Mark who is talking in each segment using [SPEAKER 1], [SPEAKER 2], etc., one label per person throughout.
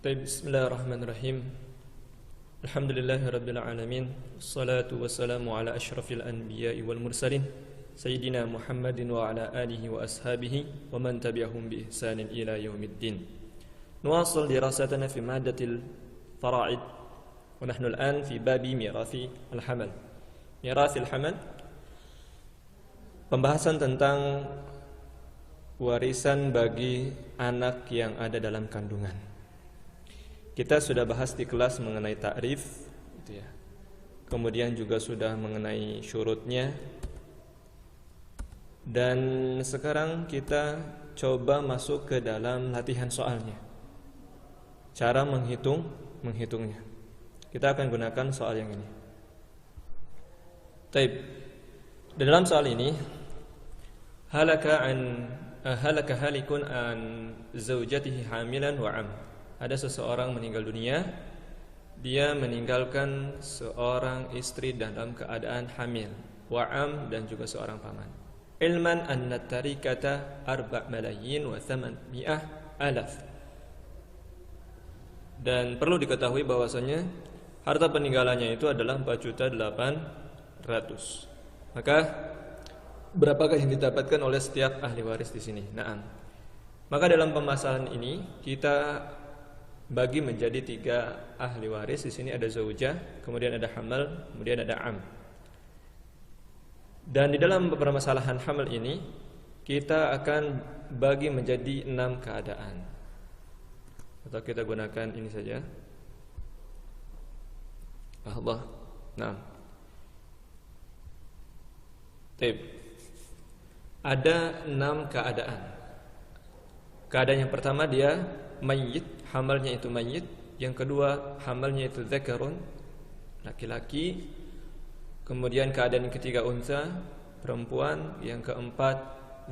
[SPEAKER 1] Bismillahirrahmanirrahim. Alhamdulillahirabbil alamin. Wassalatu wassalamu ala asyrafil anbiya'i wal mursalin sayyidina Muhammadin wa ala alihi wa ashabihi wa man tabi'ahum bi ihsanin ila yaumiddin. Nuwasil dirasatana fi maddatil fara'id wa nahnu al'an fi babi mirathi al-hamal. Mirathil hamal, pembahasan tentang warisan bagi anak yang ada dalam kandungan. Kita sudah bahas di kelas mengenai ta'rif, gitu ya. Kemudian juga sudah mengenai syurutnya. Dan sekarang kita coba masuk ke dalam latihan soalnya. Cara menghitungnya. Kita akan gunakan soal yang ini. Taib. Dalam soal ini, halaka halikun an zaujatihi hamilan wa am. Ada seseorang meninggal dunia, dia meninggalkan seorang istri dalam keadaan hamil, wa'am, dan juga seorang paman. Ilman anna tarikata 4 malayin wa 800 alaf. Dan perlu diketahui bahwasanya harta peninggalannya itu adalah 4.800.000. Maka berapakah yang didapatkan oleh setiap ahli waris di sini? Naam. Maka dalam pembahasan ini kita bagi menjadi 3 ahli waris. Di sini ada zaujah, kemudian ada hamal, kemudian ada am. Dan di dalam permasalahan hamal ini kita akan bagi menjadi 6 keadaan. Atau kita gunakan ini saja. Allah. Nah. Taib. Ada 6 keadaan. Keadaan yang pertama dia mayyit, hamalnya itu mayyit. Yang kedua, hamalnya itu zakarun, laki-laki. Kemudian keadaan yang ketiga unsa, perempuan. Yang keempat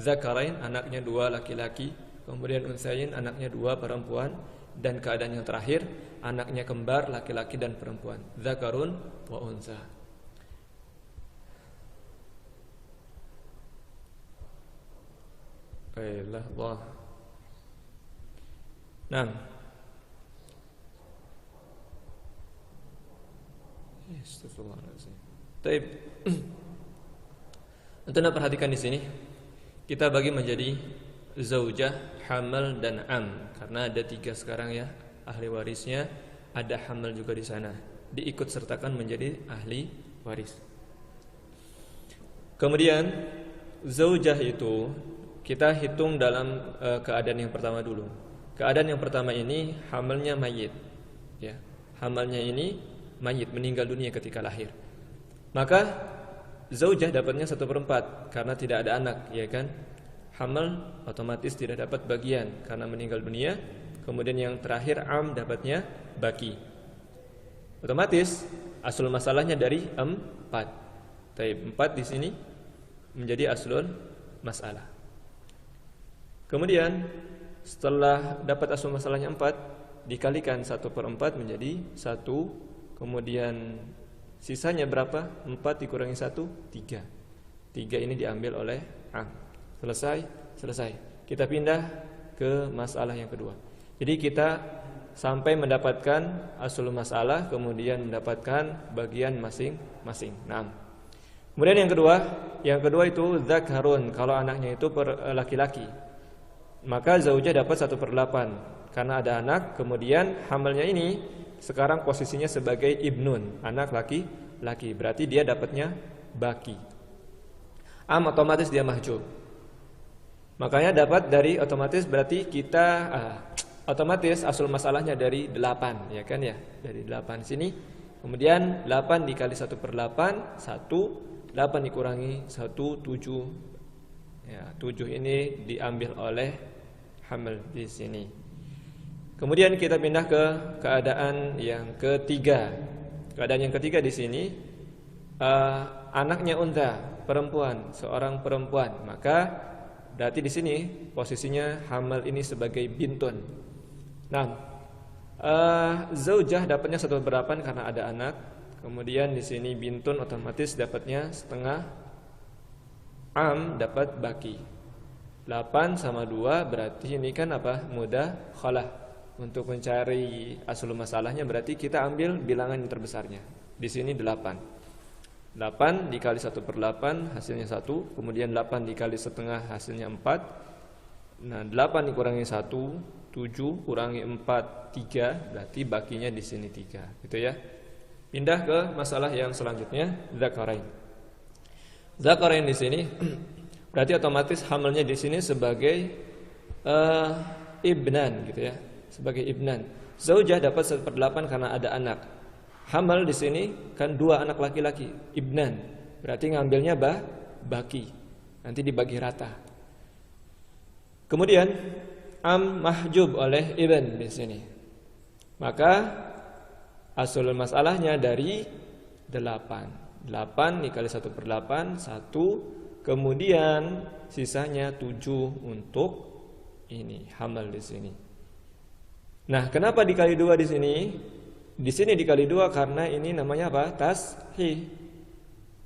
[SPEAKER 1] zakarain, anaknya 2 laki-laki. Kemudian unsayin, anaknya 2 perempuan. Dan keadaan yang terakhir, anaknya kembar, laki-laki dan perempuan. Zakarun wa unsa. Baiklah, Allah. Nah, astagfirullahaladzim. Baik. Anda perhatikan di sini, kita bagi menjadi zaujah, hamal dan am, karena ada 3 sekarang ya ahli warisnya. Ada hamal juga di sana, diikut sertakan menjadi ahli waris. Kemudian zaujah itu kita hitung dalam keadaan yang pertama dulu. Keadaan yang pertama ini hamalnya mayit, ya. Hamalnya ini mayit, meninggal dunia ketika lahir. Maka zaujah dapatnya 1/4 karena tidak ada anak, ya kan? Hamal otomatis tidak dapat bagian karena meninggal dunia. Kemudian yang terakhir am dapatnya baki. Otomatis asul masalahnya dari 4. Taib 4 di sini menjadi aslul masalah. Kemudian setelah dapat asal masalahnya 4, dikalikan 1/4 menjadi 1. Kemudian sisanya berapa? 4 dikurangi 1, 3. 3 ini diambil oleh am. Selesai. Kita pindah ke masalah yang kedua. Jadi kita sampai mendapatkan asul masalah, kemudian mendapatkan bagian masing-masing. Nah, kemudian yang kedua itu zakarun, kalau anaknya itu laki-laki. Maka zaujah dapat 1/8 karena ada anak. Kemudian hamalnya ini sekarang posisinya sebagai ibnun, anak laki-laki. Berarti dia dapatnya baki. Am otomatis dia mahjub. Makanya dapat dari otomatis, berarti kita otomatis asul masalahnya dari 8, ya kan ya? Dari 8 sini. Kemudian 8 dikali 1/8, 1. 8 dikurangi 1, 7. Ya, 7 ini diambil oleh hamal di sini. Kemudian kita pindah ke keadaan yang ketiga. Keadaan yang ketiga di sini anaknya unta, perempuan, seorang perempuan. Maka berarti di sini posisinya hamal ini sebagai bintun. Nah, zaujah dapatnya 1/8 karena ada anak. Kemudian di sini bintun otomatis dapatnya setengah. Am dapat baki. 8 sama 2 berarti ini kan apa? Mudah khalah. Untuk mencari aslul masalahnya berarti kita ambil bilangan yang terbesarnya. Di sini 8. 8 dikali 1/8 hasilnya 1. Kemudian 8 dikali setengah hasilnya 4. Nah 8 dikurangi 1, 7 kurangi 4, 3. Berarti bakinya di sini 3, gitu ya. Pindah ke masalah yang selanjutnya, dzakarain. Dzakarain di sini berarti otomatis hamalnya di sini sebagai ibnan, gitu ya. Sebagai ibnan. Zaujah dapat 1/8 karena ada anak. Hamal di sini kan 2 anak laki-laki, ibnan. Berarti ngambilnya baki. Nanti dibagi rata. Kemudian am mahjub oleh ibn di sini. Maka aslul masalahnya dari 8. 8 dikali 1/8 1. Kemudian sisanya 7 untuk ini hamal di sini. Nah, kenapa dikali 2 di sini? Di sini dikali 2 karena ini namanya apa? Tashih.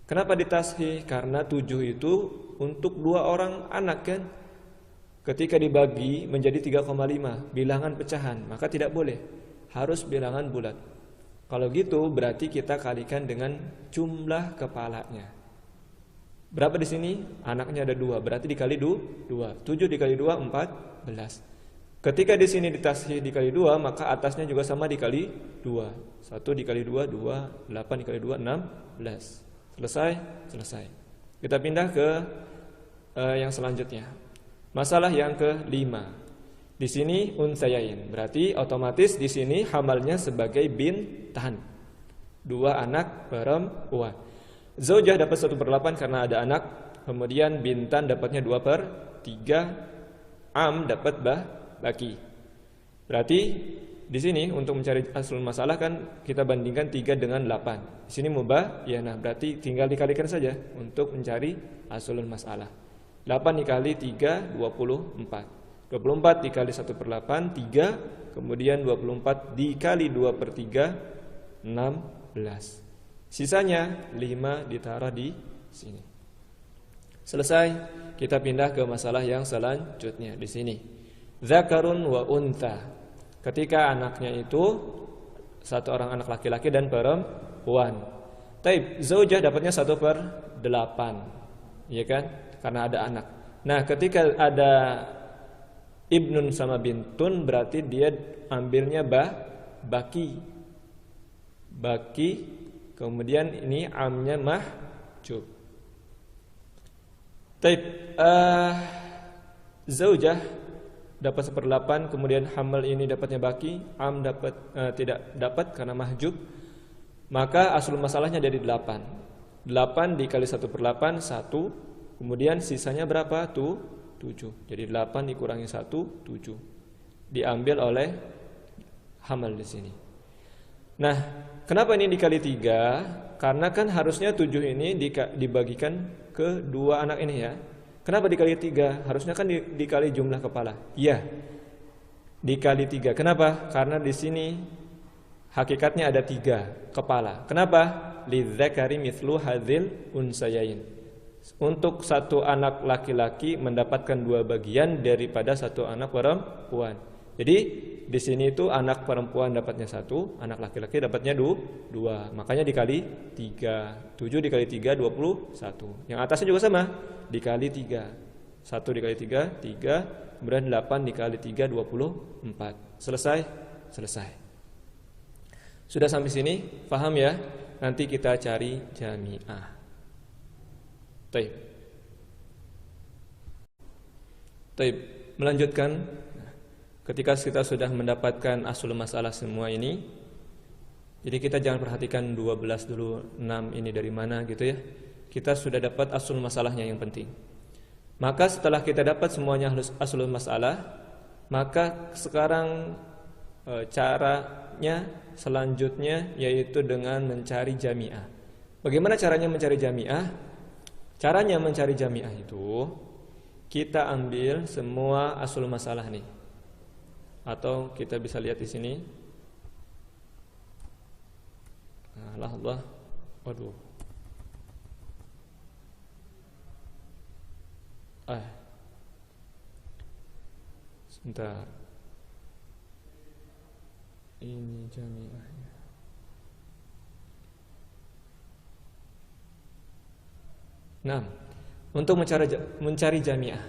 [SPEAKER 1] Kenapa ditashih? Karena 7 itu untuk 2 orang anak kan. Ketika dibagi menjadi 3,5 bilangan pecahan, maka tidak boleh, harus bilangan bulat. Kalau gitu berarti kita kalikan dengan jumlah kepalanya. Berapa di sini? Anaknya ada 2, berarti dikali 2. 7 dikali 2 14. Ketika di sini ditashih dikali 2, maka atasnya juga sama dikali 2. 1 dikali 2 2, 8 dikali 2 16. Selesai. Kita pindah ke yang selanjutnya. Masalah yang ke-5. Di sini unsayain. Berarti otomatis di sini hamalnya sebagai bintan. 2 anak perempuan. Zaujah dapat 1/8 karena ada anak. Kemudian bintan dapatnya 2/3. Am dapat baki. Berarti di sini untuk mencari aslul masalah kan kita bandingkan 3 dengan 8. Di sini mubayyinah, berarti tinggal dikalikan saja untuk mencari aslul masalah. 8 dikali 3 24. 24 dikali 1/8 3. Kemudian 24 dikali 2/3 16. Sisanya 5 ditaruh di sini. Selesai. Kita pindah ke masalah yang selanjutnya di sini. Zakarun wa untha. Ketika anaknya itu 1 orang anak laki-laki dan perempuan. Taib, zaujah dapatnya 1/8. Ya kan? Karena ada anak. Nah, ketika ada ibnun sama bintun berarti dia ambilnya baki. Baki. Kemudian ini amnya mahjub. Taib, zaujah dapat 1/8, kemudian hamal ini dapatnya baki, am dapat tidak dapat karena mahjub. Maka aslul masalahnya dari 8. 8 dikali 1/8 1. Kemudian sisanya berapa? 7. Jadi 8 dikurangi 1 7. Diambil oleh hamal di sini. Nah, kenapa ini dikali 3? Karena kan harusnya 7 ini dibagikan ke 2 anak ini ya. Kenapa dikali 3? Harusnya kan dikali jumlah kepala. Iya. Dikali 3. Kenapa? Karena di sini hakikatnya ada 3 kepala. Kenapa? Lidzakari mithlu hadzil unsayain. Untuk 1 anak laki-laki mendapatkan 2 bagian daripada 1 anak perempuan. Jadi di sini itu anak perempuan dapatnya 1, anak laki-laki dapatnya 2. Makanya dikali 3. 7 dikali 3 21. Yang atasnya juga sama, dikali 3. 1 dikali 3 3. Kemudian 8 dikali 3 24. Selesai. Sudah sampai sini, paham ya? Nanti kita cari jami'ah. Taib. Melanjutkan. Ketika kita sudah mendapatkan aslul masalah semua ini, jadi kita jangan perhatikan 12 dulu, 6 ini dari mana gitu ya. Kita sudah dapat aslul masalahnya yang penting. Maka setelah kita dapat semuanya aslul masalah, maka sekarang caranya selanjutnya yaitu dengan mencari jami'ah. Bagaimana caranya mencari jami'ah? Caranya mencari jami'ah itu kita ambil semua aslul masalah nih. Atau kita bisa lihat di sini. Allah. Waduh. Sebentar. Ini jamiahnya. Nah, untuk mencari jamiah.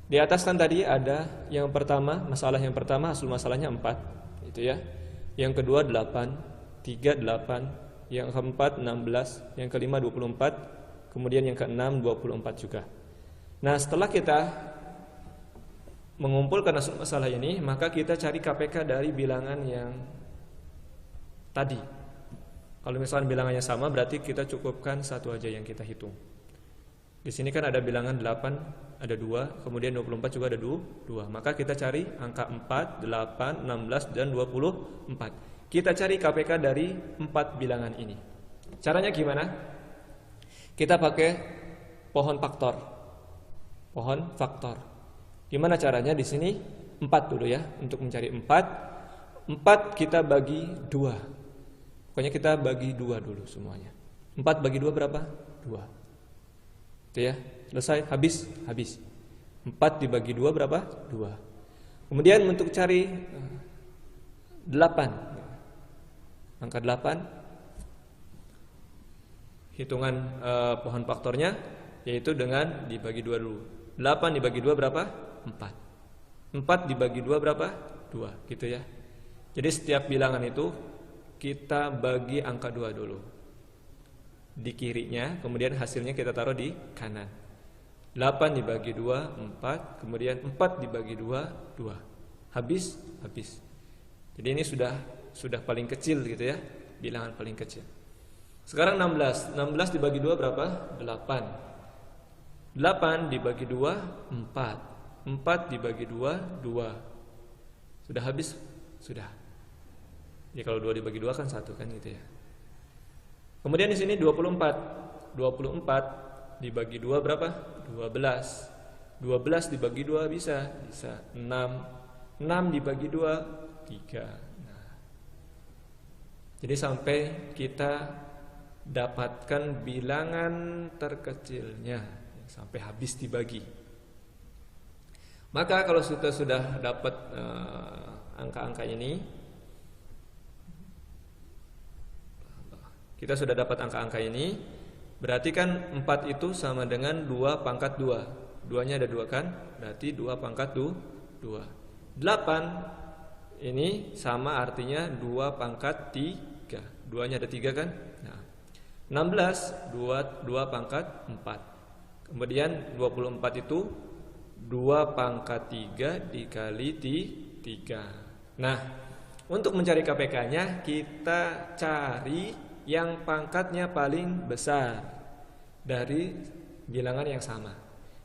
[SPEAKER 1] Di atas kan tadi ada yang pertama, masalah yang pertama asal masalahnya 4, itu ya. Yang kedua 8, 3 8, yang keempat 16, yang kelima 24, kemudian yang keenam 24 juga. Nah, setelah kita mengumpulkan asal masalah ini, maka kita cari KPK dari bilangan yang tadi. Kalau misalnya bilangannya sama, berarti kita cukupkan satu aja yang kita hitung. Di sini kan ada bilangan 8, ada 2, kemudian 24 juga ada 2. Maka kita cari angka 4, 8, 16, dan 24. Kita cari KPK dari 4 bilangan ini. Caranya gimana? Kita pakai pohon faktor. Pohon faktor. Gimana caranya? Di sini 4 dulu ya. Untuk mencari 4 kita bagi 2. Pokoknya kita bagi 2 dulu semuanya. 4 bagi 2 berapa? 2. Itu ya, selesai, habis. 4 dibagi 2 berapa? 2. Kemudian untuk cari 8, angka 8, hitungan pohon faktornya yaitu dengan dibagi 2 dulu. 8 dibagi 2 berapa? 4. 4 dibagi 2 berapa? 2, gitu ya. Jadi setiap bilangan itu kita bagi angka 2 dulu di kirinya, kemudian hasilnya kita taruh di kanan. 8 dibagi 2, 4, kemudian 4 dibagi 2, 2. Habis. Jadi ini sudah paling kecil gitu ya, bilangan paling kecil. Sekarang 16. 16 dibagi 2 berapa? 8. 8 dibagi 2, 4. 4 dibagi 2, 2. Sudah habis? Sudah. Ya kalau 2 dibagi 2 kan 1 kan gitu ya. Kemudian di sini 24. 24 dibagi 2 berapa? 12. 12 dibagi 2 bisa 6. 6 dibagi 2 3. Nah. Jadi sampai kita dapatkan bilangan terkecilnya sampai habis dibagi. Maka kalau kita sudah dapat angka-angka ini, kita sudah dapat angka-angka ini, berarti kan 4 itu sama dengan 2 pangkat 2. 2-nya ada 2 kan? Berarti 2 pangkat 2. 8 ini sama artinya 2 pangkat 3. 2-nya ada 3 kan? Nah, 16 2 pangkat 4. Kemudian 24 itu 2 pangkat 3 dikali 3. Nah, untuk mencari KPK-nya kita cari yang pangkatnya paling besar dari bilangan yang sama.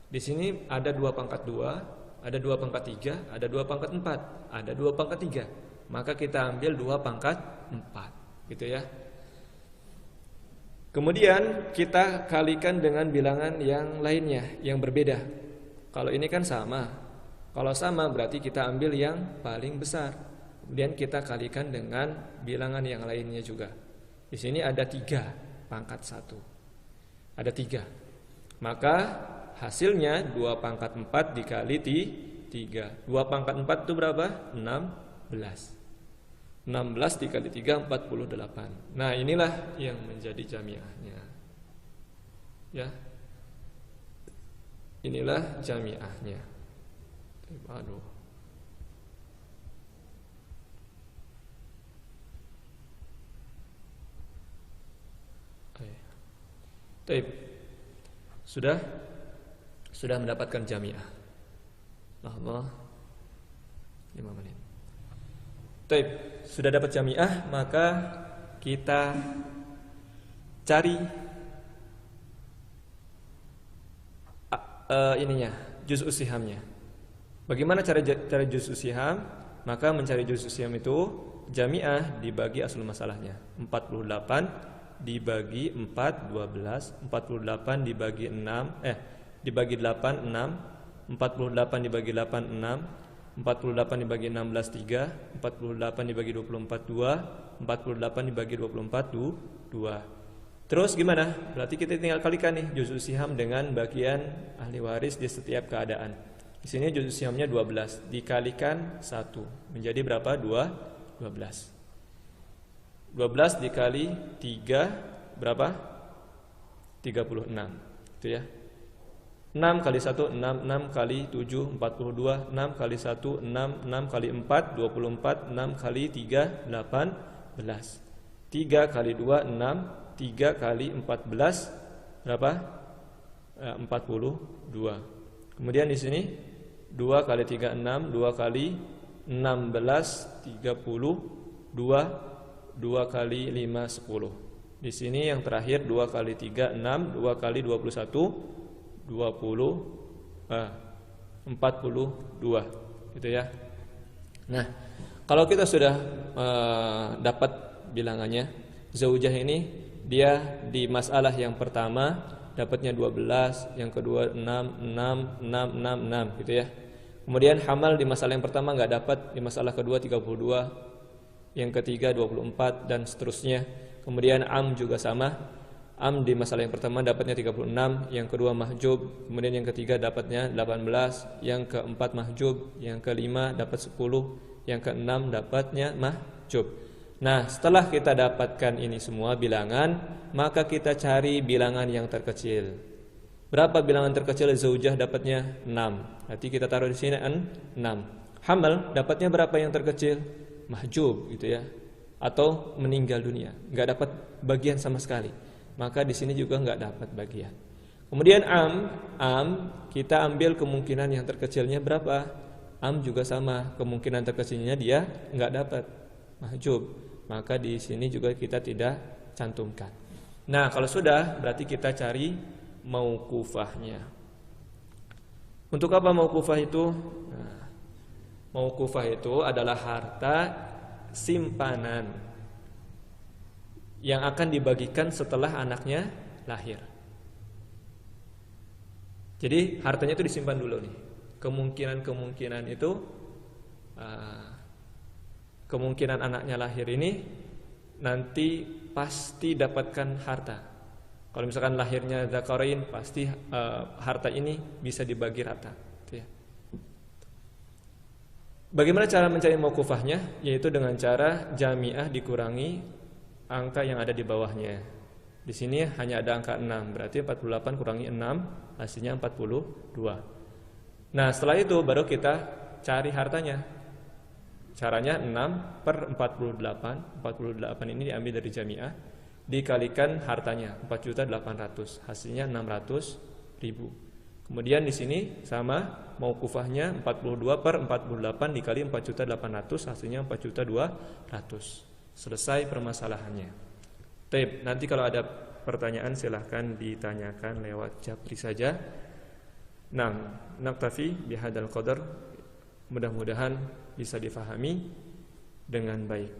[SPEAKER 1] Di sini ada 2 pangkat 2, ada 2 pangkat 3, ada 2 pangkat 4, ada 2 pangkat 3. Maka kita ambil 2 pangkat 4, gitu ya. Kemudian kita kalikan dengan bilangan yang lainnya, yang berbeda. Kalau ini kan sama. Kalau sama berarti kita ambil yang paling besar. Kemudian kita kalikan dengan bilangan yang lainnya juga. Di sini ada 3 pangkat 1. Ada 3. Maka hasilnya 2 pangkat 4 dikali 3. 2 pangkat 4 itu berapa? 16. 16 dikali 3 48. Nah, inilah yang menjadi jamiahnya. Ya. Inilah jamiahnya. Aduh. Taib. Sudah mendapatkan jamiah. Allah 5 menit. Taib. Sudah dapat jamiah, maka kita cari ininya, juz'us sihamnya. Bagaimana cara juz'us siham? Maka mencari juz'us siham itu jamiah dibagi aslul masalahnya. 48 dibagi 4 12, 48 dibagi 6 dibagi 8 6, 48 dibagi 8 6, 48 dibagi 16 3, 48 dibagi 24 2, 48 dibagi 24 2. Terus gimana? Berarti kita tinggal kalikan nih juz'us siham dengan bagian ahli waris di setiap keadaan. Di sini juz'us sihamnya 12 dikalikan 1 menjadi berapa? 12. 12. 12 dikali 3 berapa? 36. Itu ya. 6 kali 1 6, 6 kali 7 42, 6 kali 1 6, 6 kali 4 24, 6 kali 3 18. 3 kali 2 6, 3 kali 14 berapa? 42. Kemudian di sini 2 kali 3 6, 2 kali 16 30, 2 kali 5 10. Di sini yang terakhir 2 kali 3 6, 2 kali 21 42 gitu ya. Nah, kalau kita sudah dapat bilangannya, zaujah ini dia di masalah yang pertama dapatnya 12, yang kedua 6 6 6 6 6 gitu ya. Kemudian hamal di masalah yang pertama enggak dapat, di masalah kedua 32, yang ketiga 24 dan seterusnya. Kemudian am juga sama. Am di masalah yang pertama dapatnya 36, yang kedua mahjub, kemudian yang ketiga dapatnya 18, yang keempat mahjub, yang kelima dapat 10, yang keenam dapatnya mahjub. Nah, setelah kita dapatkan ini semua bilangan, maka kita cari bilangan yang terkecil. Berapa bilangan terkecil zaujah dapatnya? 6. Berarti kita taruh di sini 6. Hamal dapatnya berapa yang terkecil? Mahjub gitu ya. Atau meninggal dunia, enggak dapat bagian sama sekali. Maka di sini juga enggak dapat bagian. Kemudian am kita ambil kemungkinan yang terkecilnya berapa? Am juga sama, kemungkinan terkecilnya dia enggak dapat mahjub. Maka di sini juga kita tidak cantumkan. Nah, kalau sudah berarti kita cari mauqufahnya. Untuk apa mauqufah itu? Nah, mauqufah itu adalah harta simpanan yang akan dibagikan setelah anaknya lahir. Jadi hartanya itu disimpan dulu nih. Kemungkinan itu kemungkinan anaknya lahir ini nanti pasti dapatkan harta. Kalau misalkan lahirnya dzakarain, pasti harta ini bisa dibagi rata. Ya. Bagaimana cara mencari mauqufahnya? Yaitu dengan cara jamiah dikurangi angka yang ada di bawahnya. Di sini hanya ada angka 6, berarti 48 kurangi 6 hasilnya 42. Nah, setelah itu baru kita cari hartanya. Caranya 6 per 48. 48 ini diambil dari jamiah, dikalikan hartanya 4.800.000, hasilnya 600.000. Kemudian di sini sama mauqufahnya 42 per 48 dikali 4.800.000, hasilnya 4.200.000. Selesai permasalahannya. Baik, nanti kalau ada pertanyaan silahkan ditanyakan lewat japri saja. Nah, naktafi bihadzal qadar. Mudah-mudahan bisa difahami dengan baik.